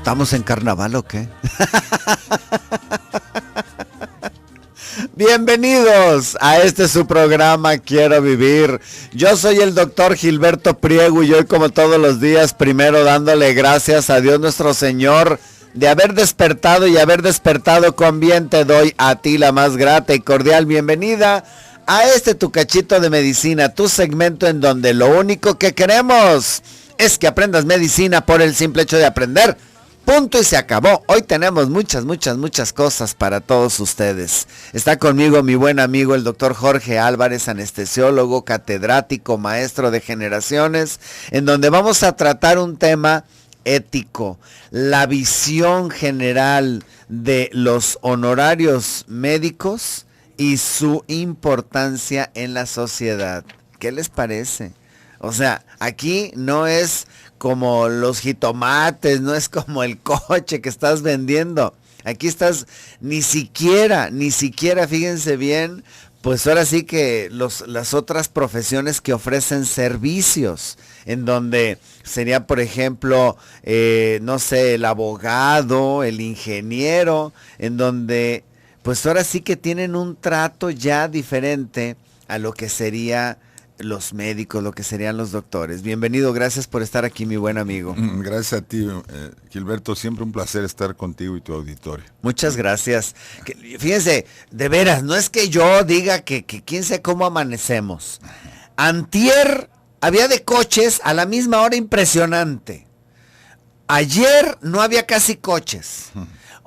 ¿Estamos en carnaval o qué? Bienvenidos a este su programa Quiero Vivir. Yo soy el doctor Gilberto Priego y hoy, como todos los días, primero dándole gracias a Dios nuestro Señor de haber despertado y haber despertado con bien, te doy a ti la más grata y cordial bienvenida a este tu cachito de medicina, tu segmento en donde lo único que queremos es que aprendas medicina por el simple hecho de aprender. Punto y se acabó. Hoy tenemos muchas cosas para todos ustedes. Está conmigo mi buen amigo el doctor Jorge Álvarez, anestesiólogo, catedrático, maestro de generaciones, en donde vamos a tratar un tema ético, la visión general de los honorarios médicos y su importancia en la sociedad. ¿Qué les parece? O sea, aquí no es como los jitomates, no es como el coche que estás vendiendo. Aquí estás, ni siquiera, fíjense bien, pues ahora sí que las otras profesiones que ofrecen servicios, en donde sería, por ejemplo, no sé, el abogado, el ingeniero, en donde, pues ahora sí que tienen un trato ya diferente a lo que sería los médicos, lo que serían los doctores. Bienvenido, gracias por estar aquí, mi buen amigo. Gracias a ti, Gilberto, siempre un placer estar contigo y tu auditorio. Muchas gracias. Fíjense, de veras, no es que yo diga que quién sabe cómo amanecemos. Antier había de coches a la misma hora impresionante. Ayer no había casi coches.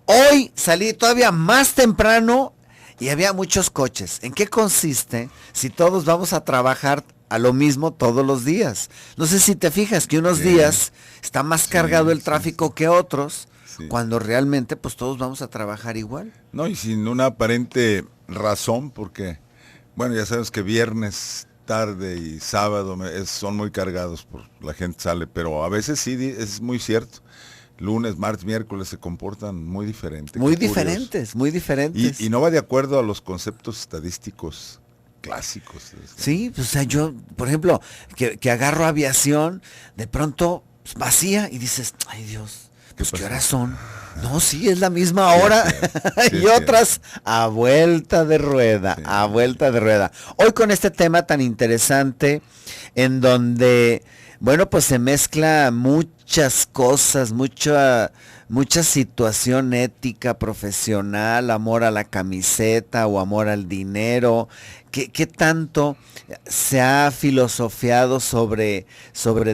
Hoy salí todavía más temprano y había muchos coches. ¿En qué consiste si todos vamos a trabajar a lo mismo todos los días? No sé si te fijas que unos días está más cargado el tráfico que otros, cuando realmente pues todos vamos a trabajar igual. No, y sin una aparente razón, porque, bueno, ya sabes que viernes tarde y sábado son muy cargados, la gente sale, pero a veces sí, es muy cierto. Lunes, martes, miércoles se comportan muy diferentes. Muy diferentes. Y no va de acuerdo a los conceptos estadísticos clásicos. Sí, pues, o sea, yo, por ejemplo, que agarro aviación, de pronto pues, vacía y dices, ay Dios, pues ¿qué horas son? No, sí, es la misma hora. Y otras a vuelta de rueda, Hoy con este tema tan interesante, en donde, bueno, pues se mezcla muchas cosas, mucha situación ética, profesional, amor a la camiseta o amor al dinero. ¿Qué tanto se ha filosofiado sobre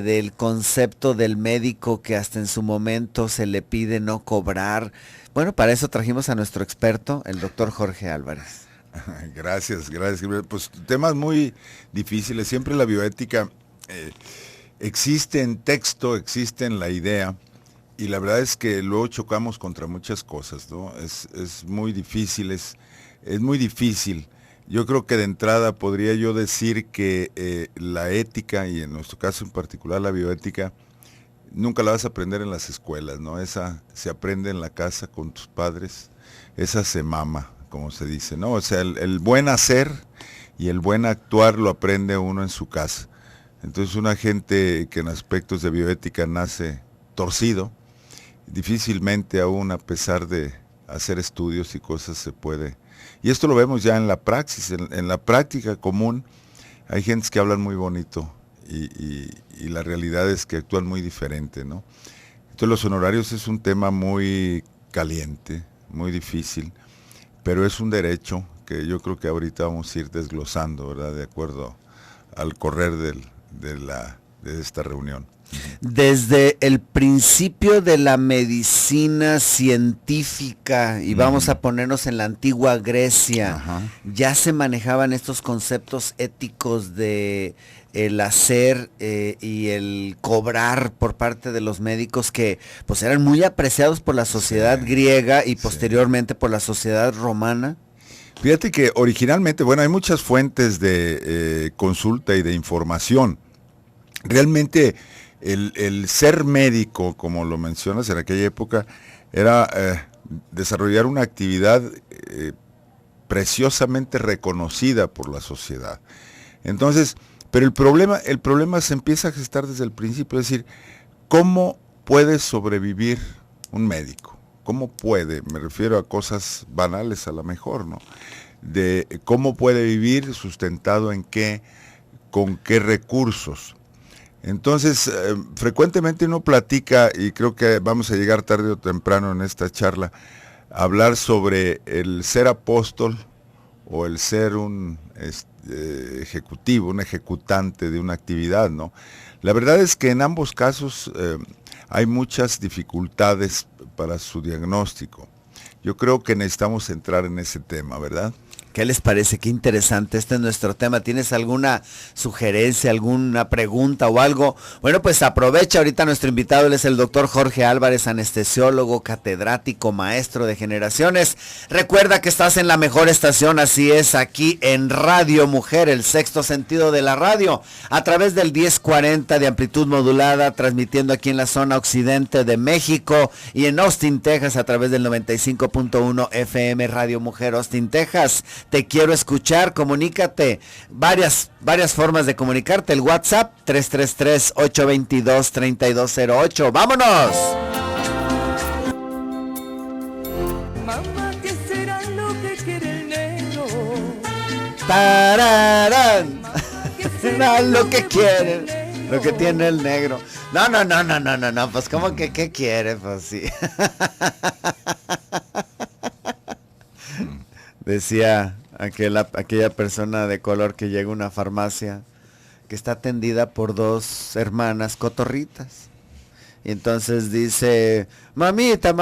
del concepto del médico que hasta en su momento se le pide no cobrar? Bueno, para eso trajimos a nuestro experto, el doctor Jorge Álvarez. Gracias. Pues temas muy difíciles. Siempre la bioética existe en texto, existe en la idea, y la verdad es que luego chocamos contra muchas cosas, ¿no? Es muy difícil, es muy difícil. Yo creo que de entrada podría yo decir que la ética, y en nuestro caso en particular la bioética, nunca la vas a aprender en las escuelas, ¿no? Esa se aprende en la casa con tus padres, esa se mama, como se dice, ¿no? O sea, el buen hacer y el buen actuar lo aprende uno en su casa. Entonces una gente que en aspectos de bioética nace torcido, difícilmente aún a pesar de hacer estudios y cosas se puede. Y esto lo vemos ya en la praxis, en la práctica común. Hay gentes que hablan muy bonito y la realidad es que actúan muy diferente, ¿no? Entonces los honorarios es un tema muy caliente, muy difícil, pero es un derecho que yo creo que ahorita vamos a ir desglosando, ¿verdad? De acuerdo al correr de esta reunión. Desde el principio de la medicina científica, y vamos a ponernos en la antigua Grecia, ya se manejaban estos conceptos éticos de el hacer y el cobrar por parte de los médicos que pues eran muy apreciados por la sociedad griega y posteriormente por la sociedad romana. Fíjate que originalmente, bueno, hay muchas fuentes de consulta y de información. Realmente el ser médico, como lo mencionas, en aquella época, era desarrollar una actividad preciosamente reconocida por la sociedad. Entonces, pero el problema se empieza a gestar desde el principio, es decir, ¿cómo puede sobrevivir un médico, ¿cómo puede? Me refiero a cosas banales a lo mejor, ¿no? De cómo puede vivir sustentado en qué, con qué recursos. Entonces, frecuentemente uno platica, y creo que vamos a llegar tarde o temprano en esta charla, a hablar sobre el ser apóstol o el ser un ejecutivo, un ejecutante de una actividad, ¿no? La verdad es que en ambos casos hay muchas dificultades para su diagnóstico. Yo creo que necesitamos entrar en ese tema, ¿verdad? ¿Qué les parece? Qué interesante, este es nuestro tema. ¿Tienes alguna sugerencia, alguna pregunta o algo? Bueno, pues aprovecha, ahorita nuestro invitado, él es el doctor Jorge Álvarez, anestesiólogo, catedrático, maestro de generaciones. Recuerda que estás en la mejor estación, así es, aquí en Radio Mujer, el sexto sentido de la radio, a través del 1040 de amplitud modulada, transmitiendo aquí en la zona occidente de México y en Austin, Texas, a través del 95.1 FM Radio Mujer, Austin, Texas. Te quiero escuchar, comunícate, varias formas de comunicarte, el WhatsApp 333-822-3208, ¡vámonos! Mamá, ¿qué será lo que quiere el negro? ¡Tararán! ¿Qué será lo que quiere? Lo que tiene el negro. No, pues ¿cómo que qué quiere? Pues sí. Decía aquella persona de color que llega a una farmacia que está atendida por dos hermanas cotorritas. Y entonces dice, mamita,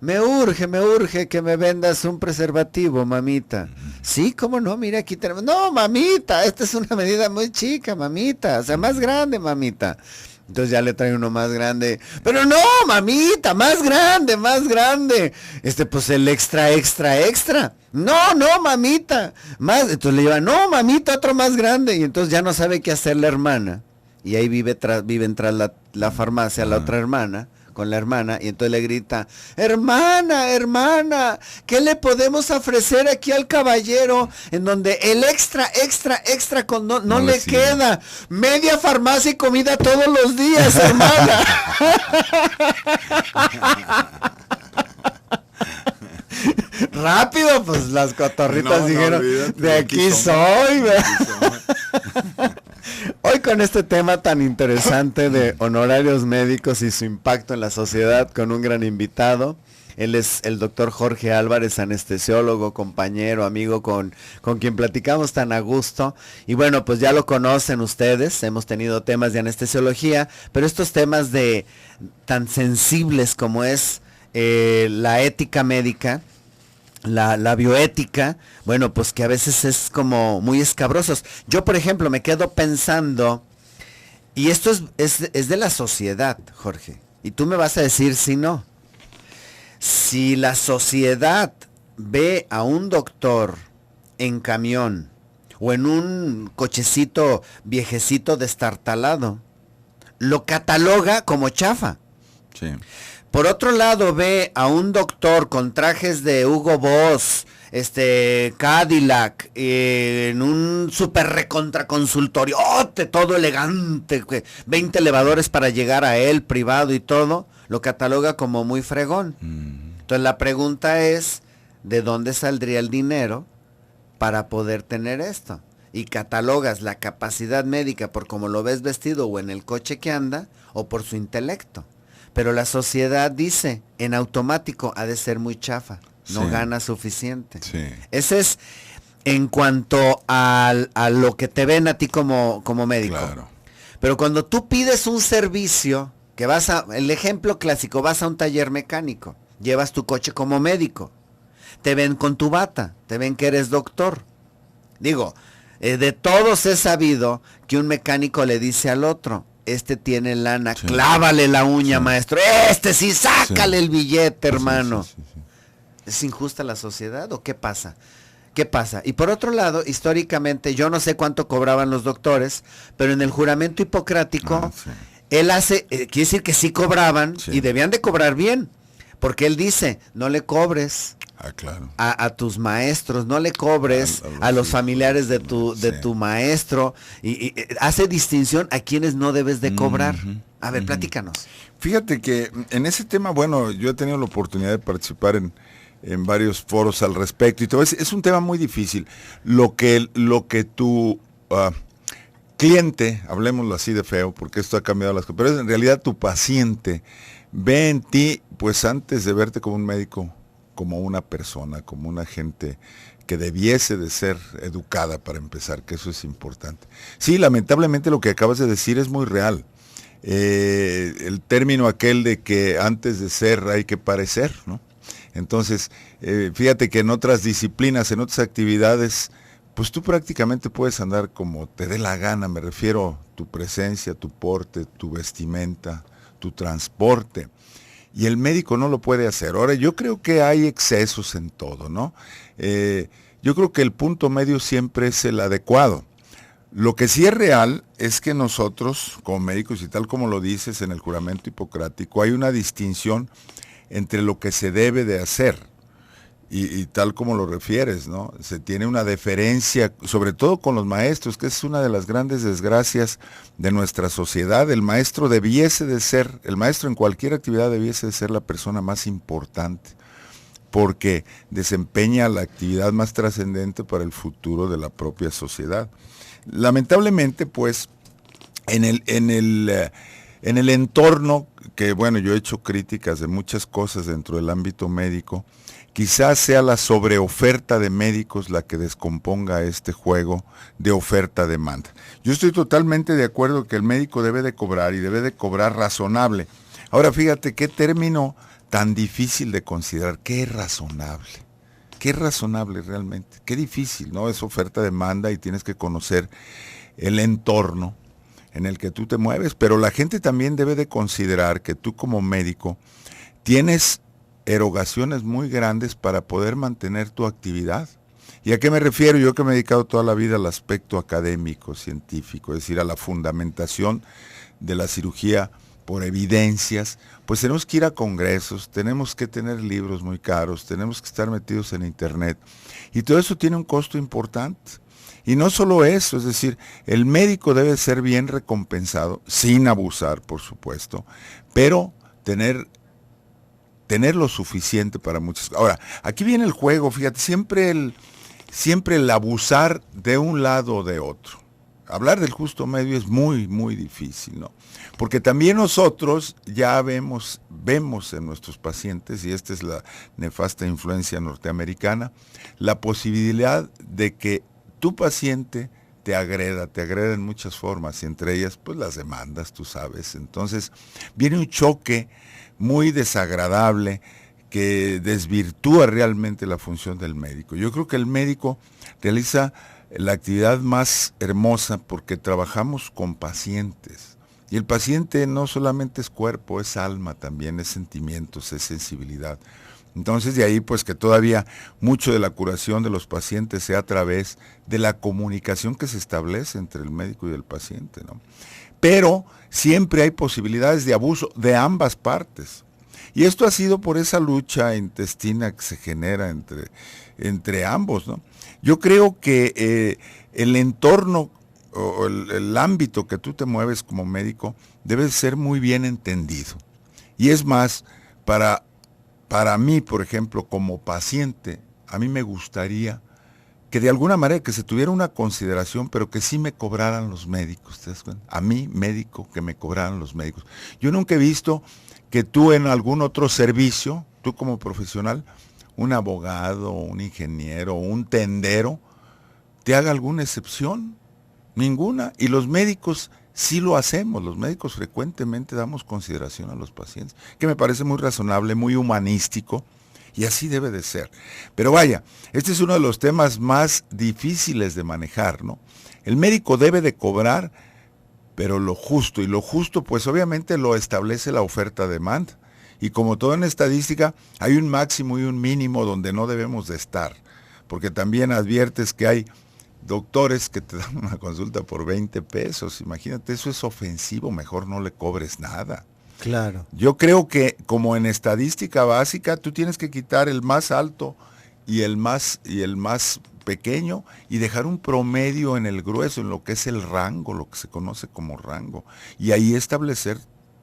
me urge que me vendas un preservativo, mamita. Sí, ¿cómo no? Mira, aquí tenemos. No, mamita, esta es una medida muy chica, mamita. O sea, más grande, mamita. Entonces ya le trae uno más grande. Pero no, mamita, más grande. Pues el extra. No, mamita. Más. Entonces le lleva, no, mamita, otro más grande. Y entonces ya no sabe qué hacer la hermana. Y ahí viven tras la farmacia la otra hermana, con la hermana, y entonces le grita, hermana, ¿qué le podemos ofrecer aquí al caballero? En donde el extra no le queda. Media farmacia y comida todos los días, hermana. Rápido, pues las cotorritas dijeron, olvídate, de aquí soy. Hoy con este tema tan interesante de honorarios médicos y su impacto en la sociedad, con un gran invitado. Él es el doctor Jorge Álvarez, anestesiólogo, compañero, amigo con quien platicamos tan a gusto. Y bueno, pues ya lo conocen ustedes, hemos tenido temas de anestesiología, pero estos temas de tan sensibles como es la ética médica, la bioética, bueno, pues que a veces es como muy escabrosos. Yo, por ejemplo, me quedo pensando, y esto es de la sociedad, Jorge, y tú me vas a decir si no. Si la sociedad ve a un doctor en camión o en un cochecito viejecito destartalado, lo cataloga como chafa. Sí. Por otro lado, ve a un doctor con trajes de Hugo Boss, Cadillac, en un super recontra consultorio, todo elegante, 20 elevadores para llegar a él, privado y todo, lo cataloga como muy fregón. Entonces la pregunta es, ¿de dónde saldría el dinero para poder tener esto? Y catalogas la capacidad médica por cómo lo ves vestido o en el coche que anda, o por su intelecto. Pero la sociedad dice, en automático, ha de ser muy chafa, no gana suficiente. Sí. Ese es en cuanto a lo que te ven a ti como médico. Claro. Pero cuando tú pides un servicio, que el ejemplo clásico, vas a un taller mecánico, llevas tu coche como médico, te ven con tu bata, te ven que eres doctor. Digo, de todos he sabido que un mecánico le dice al otro, tiene lana, clávale la uña, maestro. Sí, sácale el billete, hermano. Sí. ¿Es injusta la sociedad o qué pasa? Y por otro lado, históricamente, yo no sé cuánto cobraban los doctores, pero en el juramento hipocrático, él quiere decir que sí cobraban y debían de cobrar bien, Porque él dice, no le cobres Claro. a tus maestros, no le cobres a los familiares de tu maestro, y hace distinción a quienes no debes de cobrar. A ver, platícanos. Fíjate que en ese tema, bueno, yo he tenido la oportunidad de participar en varios foros al respecto, y todo es un tema muy difícil. Lo que tu cliente, hablemoslo así de feo, porque esto ha cambiado las cosas, pero en realidad tu paciente ve en ti, pues antes de verte como un médico, como una persona, como una gente que debiese de ser educada para empezar, que eso es importante. Sí, lamentablemente lo que acabas de decir es muy real. El término aquel de que antes de ser hay que parecer, ¿no? Entonces, fíjate que en otras disciplinas, en otras actividades, pues tú prácticamente puedes andar como te dé la gana, me refiero a tu presencia, tu porte, tu vestimenta, tu transporte. Y el médico no lo puede hacer. Ahora, yo creo que hay excesos en todo, ¿no? Yo creo que el punto medio siempre es el adecuado. Lo que sí es real es que nosotros, como médicos, y tal como lo dices en el juramento hipocrático, hay una distinción entre lo que se debe de hacer. Y tal como lo refieres, ¿no? Se tiene una deferencia, sobre todo con los maestros, que es una de las grandes desgracias de nuestra sociedad. El maestro en cualquier actividad debiese de ser la persona más importante, porque desempeña la actividad más trascendente para el futuro de la propia sociedad. Lamentablemente, pues, en el entorno, que bueno, yo he hecho críticas de muchas cosas dentro del ámbito médico, quizás sea la sobreoferta de médicos la que descomponga este juego de oferta-demanda. Yo estoy totalmente de acuerdo que el médico debe de cobrar y debe de cobrar razonable. Ahora fíjate qué término tan difícil de considerar. ¿Qué es razonable? ¿Qué es razonable realmente? Qué difícil, ¿no? Es oferta-demanda y tienes que conocer el entorno en el que tú te mueves, pero la gente también debe de considerar que tú como médico tienes erogaciones muy grandes para poder mantener tu actividad. ¿Y a qué me refiero? Yo que me he dedicado toda la vida al aspecto académico, científico, es decir, a la fundamentación de la cirugía por evidencias, pues tenemos que ir a congresos, tenemos que tener libros muy caros, tenemos que estar metidos en internet, y todo eso tiene un costo importante. Y no solo eso, es decir, el médico debe ser bien recompensado, sin abusar, por supuesto, pero tener lo suficiente para muchas cosas. Ahora, aquí viene el juego, fíjate, siempre el abusar de un lado o de otro. Hablar del justo medio es muy, muy difícil, ¿no? Porque también nosotros ya vemos en nuestros pacientes, y esta es la nefasta influencia norteamericana, la posibilidad de que tu paciente te agreda en muchas formas, y entre ellas, pues las demandas, tú sabes. Entonces, viene un choque muy desagradable que desvirtúa realmente la función del médico. Yo creo que el médico realiza la actividad más hermosa porque trabajamos con pacientes. Y el paciente no solamente es cuerpo, es alma también, es sentimientos, es sensibilidad. Entonces de ahí pues que todavía mucho de la curación de los pacientes sea a través de la comunicación que se establece entre el médico y el paciente, ¿no? Pero siempre hay posibilidades de abuso de ambas partes. Y esto ha sido por esa lucha intestina que se genera entre ambos, ¿no? Yo creo que el entorno o el ámbito que tú te mueves como médico debe ser muy bien entendido. Y es más, para mí, por ejemplo, como paciente, a mí me gustaría que de alguna manera que se tuviera una consideración, pero que sí me cobraran los médicos, ¿te das cuenta? A mí, médico, que me cobraran los médicos. Yo nunca he visto que tú en algún otro servicio, tú como profesional, un abogado, un ingeniero, un tendero, te haga alguna excepción. Ninguna. Y los médicos sí lo hacemos. Los médicos frecuentemente damos consideración a los pacientes, que me parece muy razonable, muy humanístico, y así debe de ser. Pero vaya, este es uno de los temas más difíciles de manejar, ¿no? El médico debe de cobrar, pero lo justo, y lo justo pues obviamente lo establece la oferta-demanda. Y como todo en estadística, hay un máximo y un mínimo donde no debemos de estar, porque también adviertes que hay doctores que te dan una consulta por 20 pesos, imagínate, eso es ofensivo, mejor no le cobres nada. Claro. Yo creo que como en estadística básica, tú tienes que quitar el más alto y el más pequeño y dejar un promedio en el grueso, en lo que es el rango, lo que se conoce como rango. Y ahí establecer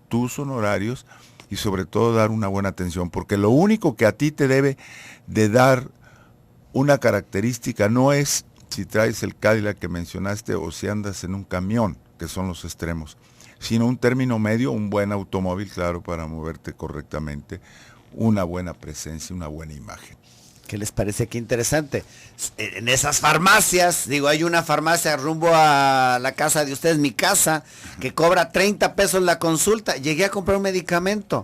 tus honorarios y sobre todo dar una buena atención, porque lo único que a ti te debe de dar una característica no es si traes el Cadillac que mencionaste o si andas en un camión, que son los extremos, sino un término medio, un buen automóvil, claro, para moverte correctamente, una buena presencia, una buena imagen. ¿Qué les parece? Qué interesante. En esas farmacias, digo, hay una farmacia rumbo a la casa de ustedes, mi casa, que cobra 30 pesos la consulta. Llegué a comprar un medicamento.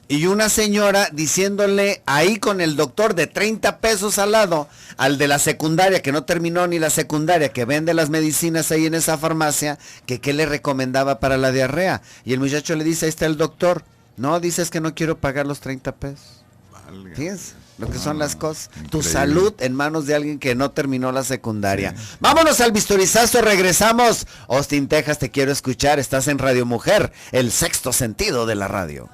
Y una señora diciéndole ahí con el doctor de 30 pesos al lado, al de la secundaria, que no terminó ni la secundaria, que vende las medicinas ahí en esa farmacia, que qué le recomendaba para la diarrea. Y el muchacho le dice, ahí está el doctor. No, dices que no quiero pagar los 30 pesos. Fíjense lo que son las cosas. Increíble. Tu salud en manos de alguien que no terminó la secundaria. Sí. Vámonos al bisturizazo, regresamos. Austin, Texas, te quiero escuchar. Estás en Radio Mujer, el sexto sentido de la radio.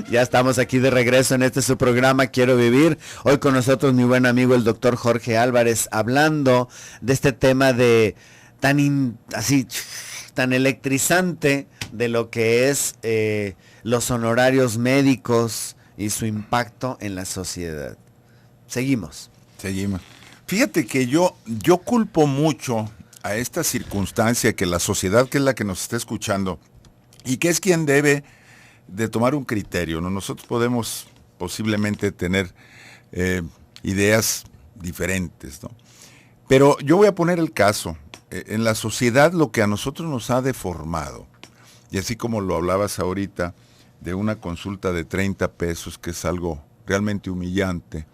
Ya estamos aquí de regreso en su programa Quiero Vivir. Hoy con nosotros mi buen amigo el doctor Jorge Álvarez, hablando de este tema de tan electrizante de lo que es los honorarios médicos y su impacto en la sociedad. Seguimos. Fíjate que yo culpo mucho a esta circunstancia que la sociedad, que es la que nos está escuchando y que es quien debe de tomar un criterio, ¿no? Nosotros podemos posiblemente tener ideas diferentes, ¿no? Pero yo voy a poner el caso. En la sociedad lo que a nosotros nos ha deformado, y así como lo hablabas ahorita, de una consulta de 30 pesos, que es algo realmente humillante,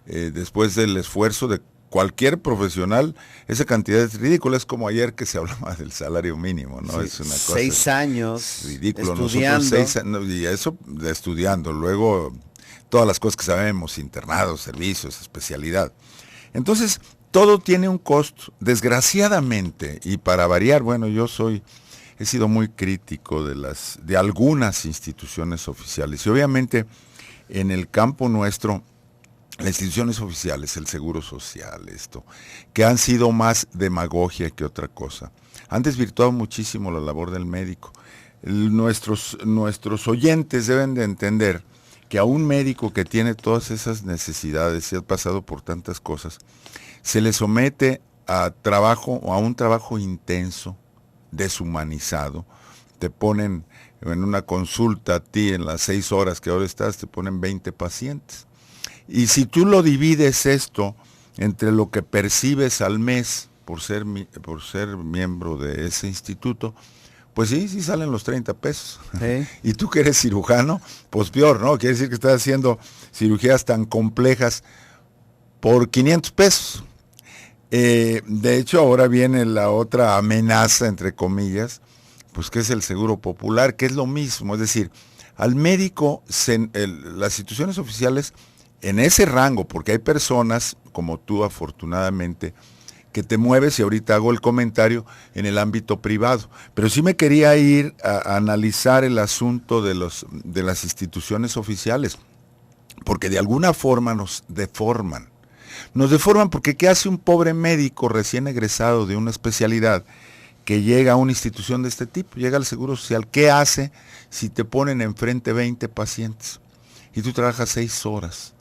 después del esfuerzo de cualquier profesional, esa cantidad es ridícula. Es como ayer que se hablaba del salario mínimo, ¿no? Sí, es una cosa 6 años ridículo. estudiando. Y eso de estudiando, luego todas las cosas que sabemos, internados, servicios, especialidad. Entonces, todo tiene un costo, desgraciadamente, y para variar, bueno, he sido muy crítico de algunas instituciones oficiales, y obviamente en el campo nuestro, las instituciones oficiales, el Seguro Social, que han sido más demagogia que otra cosa, han desvirtuado muchísimo la labor del médico. Nuestros oyentes deben de entender que a un médico que tiene todas esas necesidades y ha pasado por tantas cosas, se le somete a un trabajo intenso, deshumanizado. Te ponen en una consulta a ti en las 6 horas que ahora estás, te ponen 20 pacientes. Y si tú lo divides esto entre lo que percibes al mes por ser miembro de ese instituto, pues sí salen los 30 pesos. ¿Sí? Y tú que eres cirujano, pues peor, ¿no? Quiere decir que estás haciendo cirugías tan complejas por 500 pesos. De hecho, ahora viene la otra amenaza, entre comillas, pues que es el seguro popular, que es lo mismo. Es decir, al médico, las instituciones oficiales, en ese rango, porque hay personas como tú, afortunadamente, que te mueves, y ahorita hago el comentario, en el ámbito privado. Pero sí me quería ir a analizar el asunto de las instituciones oficiales, porque de alguna forma nos deforman. Nos deforman porque ¿qué hace un pobre médico recién egresado de una especialidad que llega a una institución de este tipo? Llega al Seguro Social. ¿Qué hace si te ponen enfrente 20 pacientes y tú trabajas 6 horas?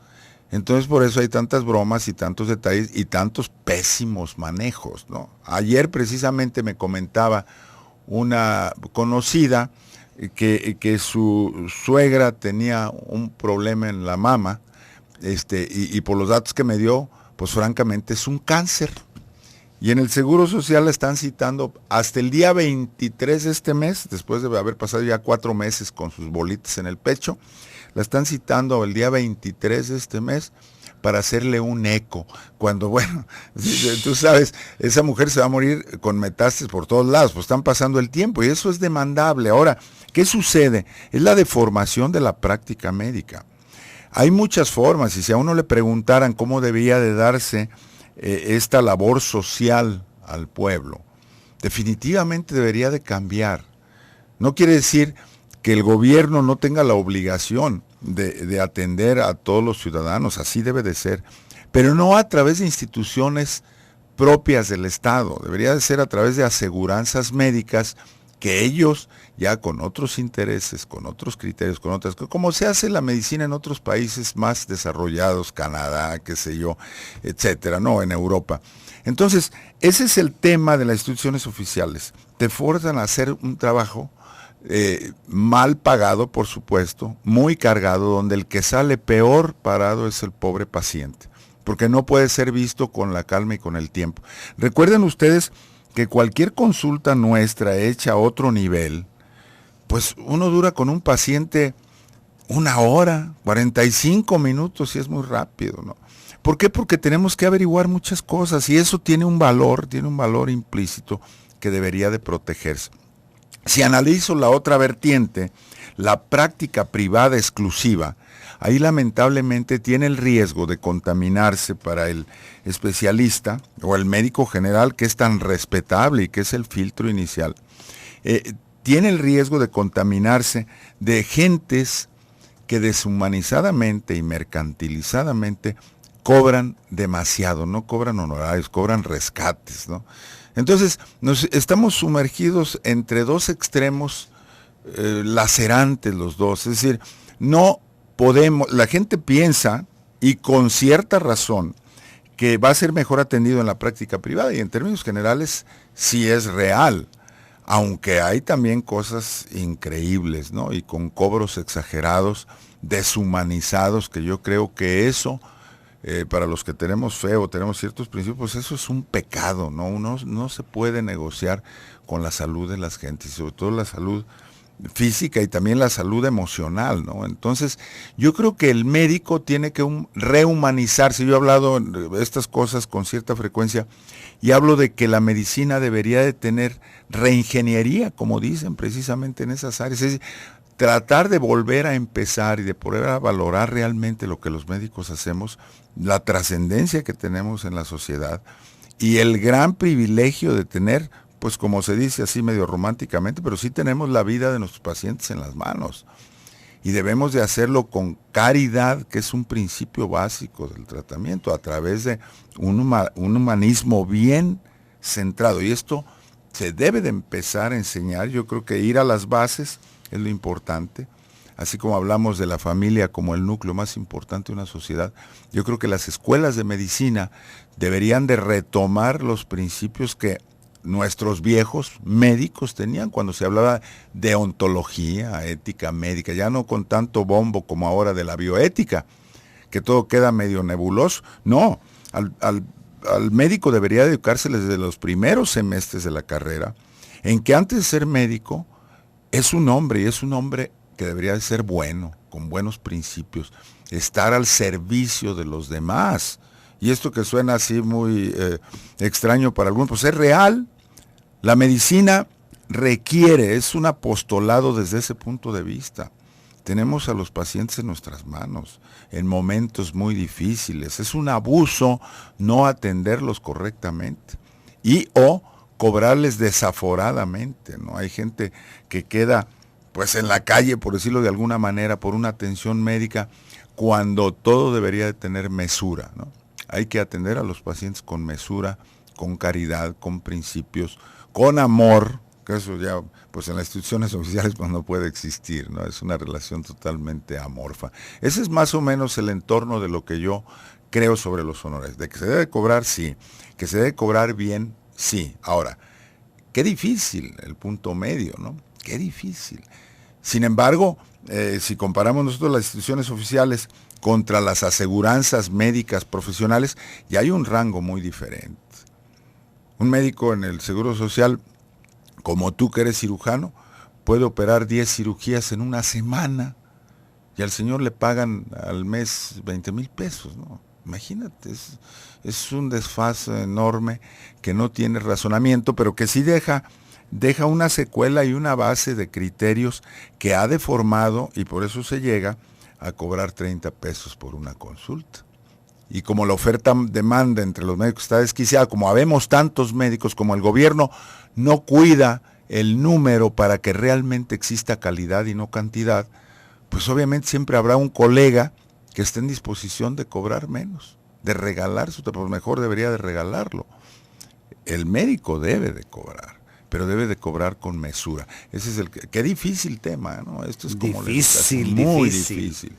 Entonces por eso hay tantas bromas y tantos detalles y tantos pésimos manejos, ¿no? Ayer precisamente me comentaba una conocida que su suegra tenía un problema en la mama, y por los datos que me dio, pues francamente es un cáncer. Y en el Seguro Social la están citando hasta el día 23 de este mes, después de haber pasado ya 4 meses con sus bolitas en el pecho, la están citando el día 23 de este mes para hacerle un eco, cuando bueno, tú sabes, esa mujer se va a morir con metástasis por todos lados, pues están pasando el tiempo y eso es demandable. Ahora, ¿qué sucede? Es la deformación de la práctica médica. Hay muchas formas y si a uno le preguntaran cómo debía de darse esta labor social al pueblo, definitivamente debería de cambiar. No quiere decir que el gobierno no tenga la obligación de atender a todos los ciudadanos, así debe de ser, pero no a través de instituciones propias del Estado, debería de ser a través de aseguranzas médicas que ellos, ya con otros intereses, con otros criterios, con otras cosas, como se hace la medicina en otros países más desarrollados, Canadá, qué sé yo, etcétera, no, en Europa. Entonces, ese es el tema de las instituciones oficiales. Te forzan a hacer un trabajo mal pagado, por supuesto, muy cargado, donde el que sale peor parado es el pobre paciente, porque no puede ser visto con la calma y con el tiempo. Recuerden ustedes que cualquier consulta nuestra hecha a otro nivel, pues uno dura con un paciente 1 hora, 45 minutos, y es muy rápido, ¿no? ¿Por qué? Porque tenemos que averiguar muchas cosas, y eso tiene un valor implícito que debería de protegerse. Si analizo la otra vertiente, la práctica privada exclusiva, ahí lamentablemente tiene el riesgo de contaminarse para el especialista o el médico general, que es tan respetable y que es el filtro inicial. Tiene el riesgo de contaminarse de gentes que deshumanizadamente y mercantilizadamente cobran demasiado, no cobran honorarios, cobran rescates, ¿no? Entonces, estamos sumergidos entre dos extremos lacerantes los dos. Es decir, no podemos, la gente piensa, y con cierta razón, que va a ser mejor atendido en la práctica privada, y en términos generales sí es real, aunque hay también cosas increíbles, ¿no? Y con cobros exagerados, deshumanizados, que yo creo que eso... para los que tenemos fe o tenemos ciertos principios, eso es un pecado, ¿no? Uno no se puede negociar con la salud de las gentes, sobre todo la salud física y también la salud emocional, ¿no? Entonces, yo creo que el médico tiene que rehumanizarse. Yo he hablado de estas cosas con cierta frecuencia y hablo de que la medicina debería de tener reingeniería, como dicen precisamente en esas áreas. Es decir, tratar de volver a empezar y de poder a valorar realmente lo que los médicos hacemos, la trascendencia que tenemos en la sociedad y el gran privilegio de tener, pues como se dice así medio románticamente, pero sí tenemos la vida de nuestros pacientes en las manos. Y debemos de hacerlo con caridad, que es un principio básico del tratamiento, a través de un humanismo bien centrado. Y esto se debe de empezar a enseñar. Yo creo que ir a las bases es lo importante, así como hablamos de la familia como el núcleo más importante de una sociedad. Yo creo que las escuelas de medicina deberían de retomar los principios que nuestros viejos médicos tenían cuando se hablaba de ontología, ética médica, ya no con tanto bombo como ahora de la bioética, que todo queda medio nebuloso. No, al médico debería educarse desde los primeros semestres de la carrera, en que antes de ser médico, es un hombre, y es un hombre que debería de ser bueno, con buenos principios, estar al servicio de los demás. Y esto que suena así muy extraño para algunos, pues es real. La medicina requiere, es un apostolado desde ese punto de vista. Tenemos a los pacientes en nuestras manos, en momentos muy difíciles. Es un abuso no atenderlos correctamente. O cobrarles desaforadamente, ¿no? Hay gente que queda pues en la calle, por decirlo de alguna manera, por una atención médica, cuando todo debería de tener mesura, ¿no? Hay que atender a los pacientes con mesura, con caridad, con principios, con amor, que eso ya, pues en las instituciones oficiales pues no puede existir, ¿no? Es una relación totalmente amorfa. Ese es más o menos el entorno de lo que yo creo sobre los honorarios. De que se debe cobrar, sí. Que se debe cobrar bien, sí. Ahora, qué difícil el punto medio, ¿no? Qué difícil. Sin embargo, si comparamos nosotros las instituciones oficiales contra las aseguranzas médicas profesionales, ya hay un rango muy diferente. Un médico en el Seguro Social, como tú que eres cirujano, puede operar 10 cirugías en una semana, y al señor le pagan al mes 20,000 pesos, ¿no? Imagínate, es un desfase enorme que no tiene razonamiento, pero que sí deja una secuela y una base de criterios que ha deformado, y por eso se llega a cobrar 30 pesos por una consulta. Y como la oferta-demanda entre los médicos está desquiciada, como habemos tantos médicos, como el gobierno no cuida el número para que realmente exista calidad y no cantidad, pues obviamente siempre habrá un colega que esté en disposición de cobrar menos, de regalar su trabajo, mejor debería de regalarlo. El médico debe de cobrar, pero debe de cobrar con mesura. Ese es qué difícil tema, ¿no? Esto es como muy difícil.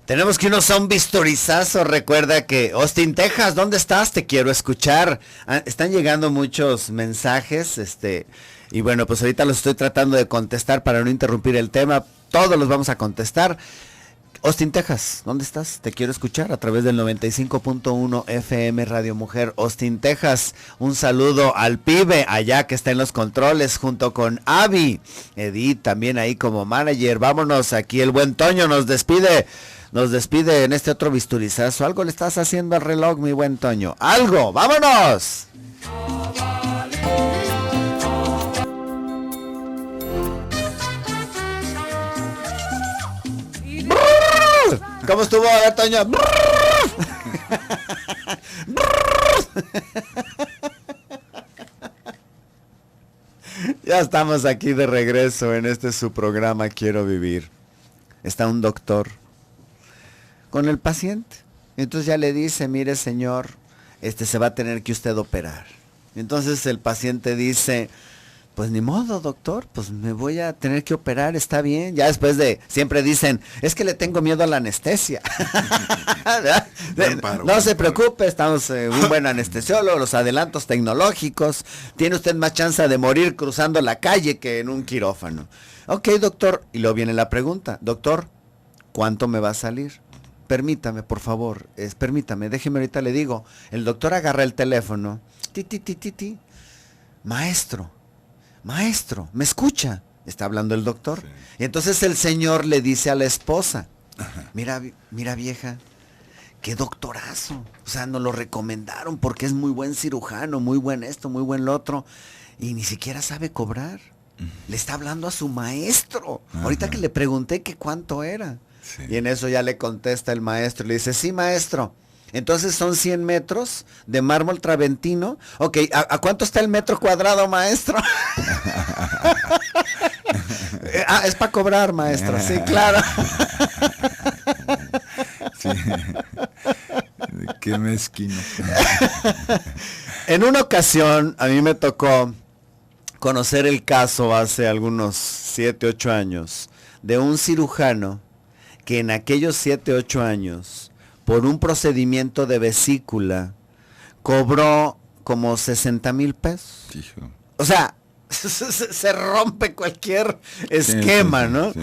Tenemos que irnos a un bisturizazo. Recuerda que Austin, Texas, ¿dónde estás? Te quiero escuchar. Están llegando muchos mensajes, y bueno, pues ahorita los estoy tratando de contestar para no interrumpir el tema. Todos los vamos a contestar. Austin, Texas, ¿dónde estás? Te quiero escuchar a través del 95.1 FM Radio Mujer. Austin, Texas, un saludo al pibe allá que está en los controles junto con Abby, Edith también ahí como manager. Vámonos, aquí el buen Toño nos despide en este otro bisturizazo. Algo le estás haciendo al reloj, mi buen Toño. Algo, vámonos. ¿Cómo estuvo, a ver, Toño? Ya estamos aquí de regreso en su programa Quiero Vivir. Está un doctor con el paciente. Entonces ya le dice, mire señor, se va a tener que usted operar. Entonces el paciente dice, pues ni modo, doctor, pues me voy a tener que operar, está bien. Ya después siempre dicen, es que le tengo miedo a la anestesia. No se preocupe, estamos un buen anestesiólogo, los adelantos tecnológicos. Tiene usted más chance de morir cruzando la calle que en un quirófano. Ok, doctor, y luego viene la pregunta, doctor, ¿cuánto me va a salir? Permítame, por favor, permítame, déjeme ahorita le digo. El doctor agarra el teléfono, maestro, ¿me escucha? Está hablando el doctor. Sí. Y entonces el señor le dice a la esposa, mira vieja, qué doctorazo. O sea, nos lo recomendaron porque es muy buen cirujano, muy buen esto, muy buen lo otro. Y ni siquiera sabe cobrar. Le está hablando a su maestro. Ahorita que le pregunté que cuánto era. Sí. Y en eso ya le contesta el maestro. Le dice, sí, maestro. Entonces son 100 metros de mármol traventino. Ok, ¿a cuánto está el metro cuadrado, maestro? Es para cobrar, maestro. Sí, claro. Sí. Qué mezquino. En una ocasión, a mí me tocó conocer el caso hace algunos 7, 8 años de un cirujano que en aquellos 7, 8 años, por un procedimiento de vesícula, cobró como 60,000 pesos. Hijo. O sea, se rompe cualquier esquema, sí, ¿no? Sí.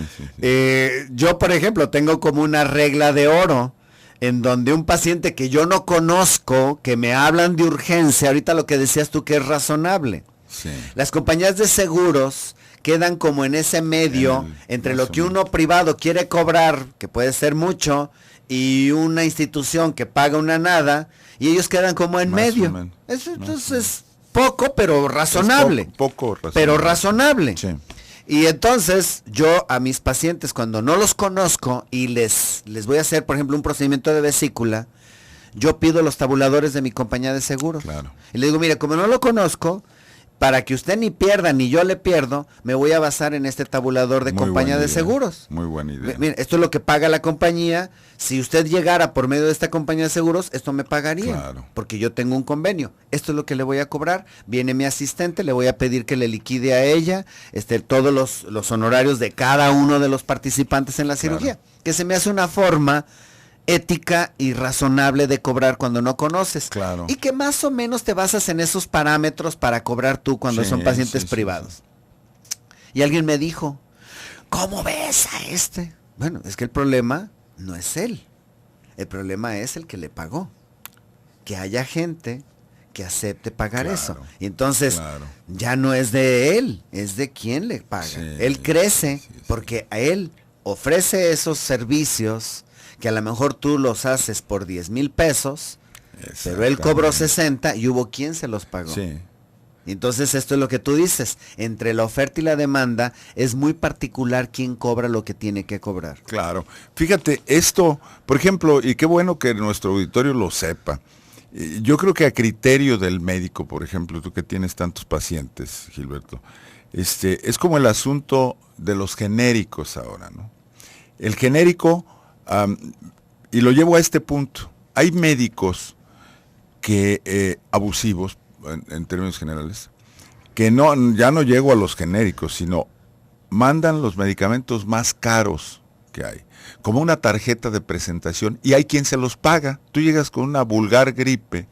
Yo, por ejemplo, tengo como una regla de oro en donde un paciente que yo no conozco, que me hablan de urgencia, ahorita lo que decías tú que es razonable. Sí. Las compañías de seguros quedan como en ese medio entre lo que uno privado quiere cobrar, que puede ser mucho, y una institución que paga una nada, y ellos quedan como en medio. Eso entonces poco, pero razonable. Poco razonable. Pero razonable. Sí. Y entonces yo a mis pacientes, cuando no los conozco y les voy a hacer, por ejemplo, un procedimiento de vesícula, yo pido los tabuladores de mi compañía de seguros. Claro. Y le digo, mire, como no lo conozco, para que usted ni pierda ni yo le pierdo, me voy a basar en este tabulador de compañía de seguros. Muy buena idea. Mire, esto es lo que paga la compañía. Si usted llegara por medio de esta compañía de seguros, esto me pagaría. Claro. Porque yo tengo un convenio. Esto es lo que le voy a cobrar. Viene mi asistente, le voy a pedir que le liquide a ella todos los honorarios de cada uno de los participantes en la cirugía. Claro. Que se me hace una forma ética y razonable de cobrar cuando no conoces. Claro. Y que más o menos te basas en esos parámetros para cobrar tú cuando son pacientes privados. Y alguien me dijo, ¿cómo ves a este? Bueno, es que el problema no es él. El problema es el que le pagó. Que haya gente que acepte pagar eso. Y entonces ya no es de él, es de quien le paga. Él crece porque a él ofrece esos servicios que a lo mejor tú los haces por 10,000 pesos, pero él cobró 60 y hubo quien se los pagó. Sí. Entonces esto es lo que tú dices, entre la oferta y la demanda es muy particular quién cobra lo que tiene que cobrar. Claro. Fíjate, esto, por ejemplo, y qué bueno que nuestro auditorio lo sepa, yo creo que a criterio del médico, por ejemplo, tú que tienes tantos pacientes, Gilberto, es como el asunto de los genéricos ahora, ¿no? El genérico, y lo llevo a este punto, hay médicos que abusivos, en términos generales, que ya no llego a los genéricos, sino mandan los medicamentos más caros que hay, como una tarjeta de presentación, y hay quien se los paga. Tú llegas con una vulgar gripe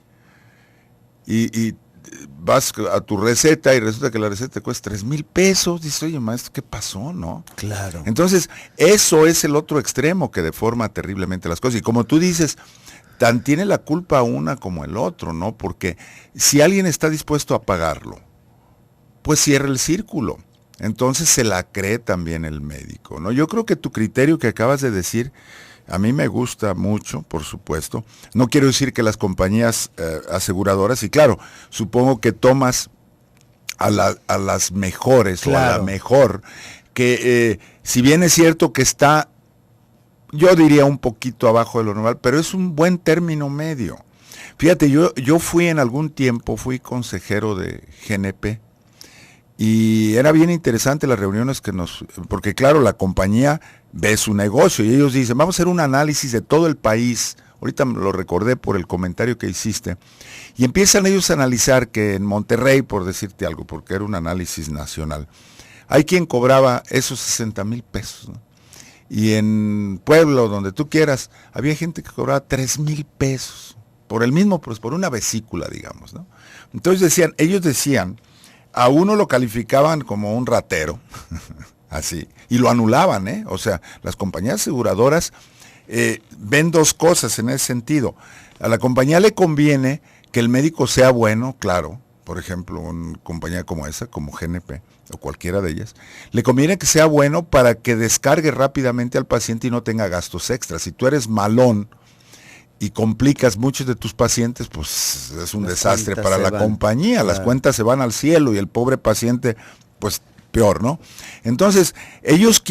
y vas a tu receta y resulta que la receta te cuesta 3,000 pesos. Dices, oye, maestro, ¿qué pasó, no? Claro. Entonces, eso es el otro extremo que deforma terriblemente las cosas. Y como tú dices, tan tiene la culpa una como el otro, ¿no? Porque si alguien está dispuesto a pagarlo, pues cierra el círculo. Entonces se la cree también el médico, ¿no? Yo creo que tu criterio que acabas de decir, a mí me gusta mucho, por supuesto. No quiero decir que las compañías aseguradoras, y claro, supongo que tomas a las mejores, claro, o a la mejor, que si bien es cierto que está, yo diría un poquito abajo de lo normal, pero es un buen término medio. Fíjate, yo fui en algún tiempo, fui consejero de GNP, y era bien interesante las reuniones porque claro, la compañía ve su negocio y ellos dicen, vamos a hacer un análisis de todo el país. Ahorita lo recordé por el comentario que hiciste. Y empiezan ellos a analizar que en Monterrey, por decirte algo, porque era un análisis nacional, hay quien cobraba esos 60,000 pesos, ¿no? Y en Pueblo, donde tú quieras, había gente que cobraba 3,000 pesos por el mismo, pues por una vesícula, digamos, ¿no? Entonces ellos decían, a uno lo calificaban como un ratero, así, y lo anulaban, ¿eh? O sea, las compañías aseguradoras ven dos cosas en ese sentido. A la compañía le conviene que el médico sea bueno, claro, por ejemplo, una compañía como esa, como GNP, o cualquiera de ellas, le conviene que sea bueno para que descargue rápidamente al paciente y no tenga gastos extras. Si tú eres malón y complicas muchos de tus pacientes, pues es un desastre para la compañía, las cuentas se van al cielo y el pobre paciente, pues peor, ¿no? Entonces, ellos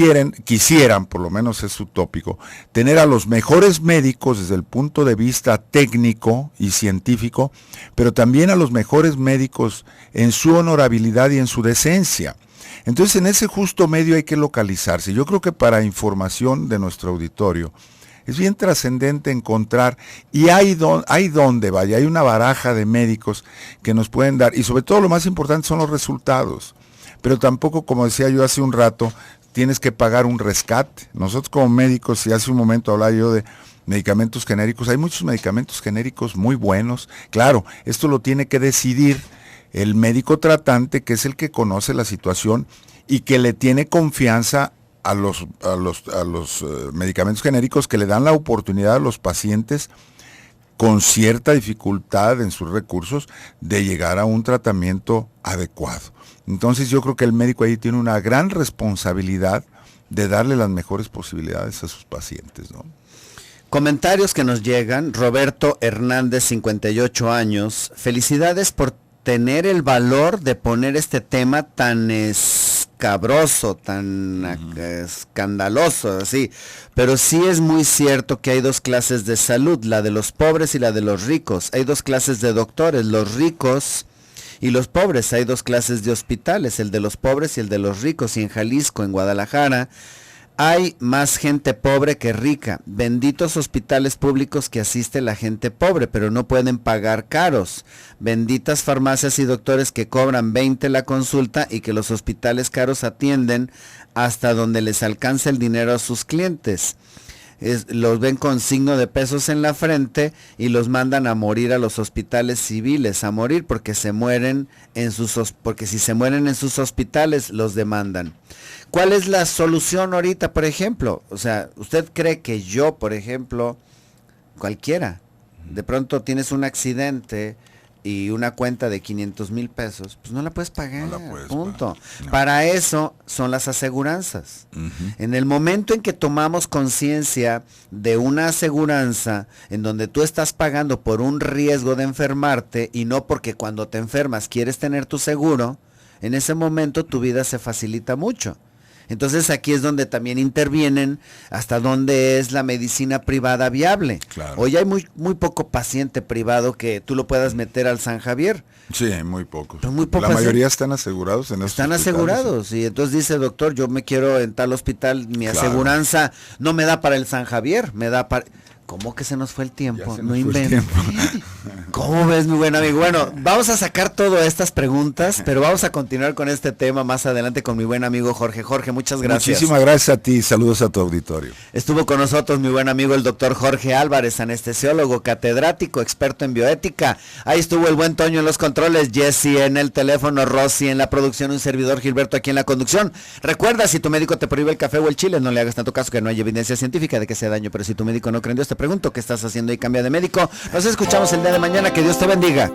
quisieran, por lo menos es utópico, tener a los mejores médicos desde el punto de vista técnico y científico, pero también a los mejores médicos en su honorabilidad y en su decencia. Entonces, en ese justo medio hay que localizarse. Yo creo que para información de nuestro auditorio, es bien trascendente encontrar, y hay una baraja de médicos que nos pueden dar, y sobre todo lo más importante son los resultados. Pero tampoco, como decía yo hace un rato, tienes que pagar un rescate. Nosotros como médicos, y hace un momento hablaba yo de medicamentos genéricos, hay muchos medicamentos genéricos muy buenos. Claro, esto lo tiene que decidir el médico tratante, que es el que conoce la situación y que le tiene confianza a los medicamentos genéricos, que le dan la oportunidad a los pacientes con cierta dificultad en sus recursos de llegar a un tratamiento adecuado. Entonces yo creo que el médico ahí tiene una gran responsabilidad de darle las mejores posibilidades a sus pacientes, ¿no? Comentarios que nos llegan. Roberto Hernández, 58 años. Felicidades por tener el valor de poner este tema tan escabroso, tan escandaloso, así. Pero sí es muy cierto que hay dos clases de salud, la de los pobres y la de los ricos. Hay dos clases de doctores, los ricos y los pobres. Hay dos clases de hospitales, el de los pobres y el de los ricos. Y en Jalisco, en Guadalajara, hay más gente pobre que rica. Benditos hospitales públicos que asiste la gente pobre, pero no pueden pagar caros. Benditas farmacias y doctores que cobran 20 la consulta y que los hospitales caros atienden hasta donde les alcanza el dinero a sus clientes. Los ven con signo de pesos en la frente y los mandan a morir a los hospitales civiles, a morir porque si se mueren en sus hospitales los demandan. ¿Cuál es la solución ahorita, por ejemplo? O sea, ¿usted cree que yo, por ejemplo, cualquiera, de pronto tienes un accidente y una cuenta de 500,000 pesos, pues no la puedes pagar, No la puedes punto. pagar, no. Para eso son las aseguranzas. En el momento en que tomamos conciencia de una aseguranza en donde tú estás pagando por un riesgo de enfermarte y no porque cuando te enfermas quieres tener tu seguro, en ese momento tu vida se facilita mucho. Entonces aquí es donde también intervienen hasta dónde es la medicina privada viable. Claro. Hoy hay muy poco paciente privado que tú lo puedas meter al San Javier. Sí, muy pocos. Pero muy pocos, La mayoría están asegurados en esos Están hospitales, asegurados y entonces dice, doctor, yo me quiero en tal hospital, mi Claro. aseguranza no me da para el San Javier, me da para... ¿Cómo que se nos fue el tiempo? Ya se No nos fue el inventes. ¿Cómo ves, mi buen amigo? Bueno, vamos a sacar todas estas preguntas, pero vamos a continuar con este tema más adelante con mi buen amigo Jorge. Jorge, muchas gracias. Muchísimas gracias a ti. Saludos a tu auditorio. Estuvo con nosotros mi buen amigo el doctor Jorge Álvarez, anestesiólogo, catedrático, experto en bioética. Ahí estuvo el buen Toño en los controles, Jesse en el teléfono, Rosy en la producción, un servidor Gilberto aquí en la conducción. Recuerda, si tu médico te prohíbe el café o el chile, no le hagas tanto caso, que no hay evidencia científica de que sea daño, pero si tu médico no cree en Dios, te pregunto, ¿qué estás haciendo y cambia de médico? Nos escuchamos el día de mañana, que Dios te bendiga.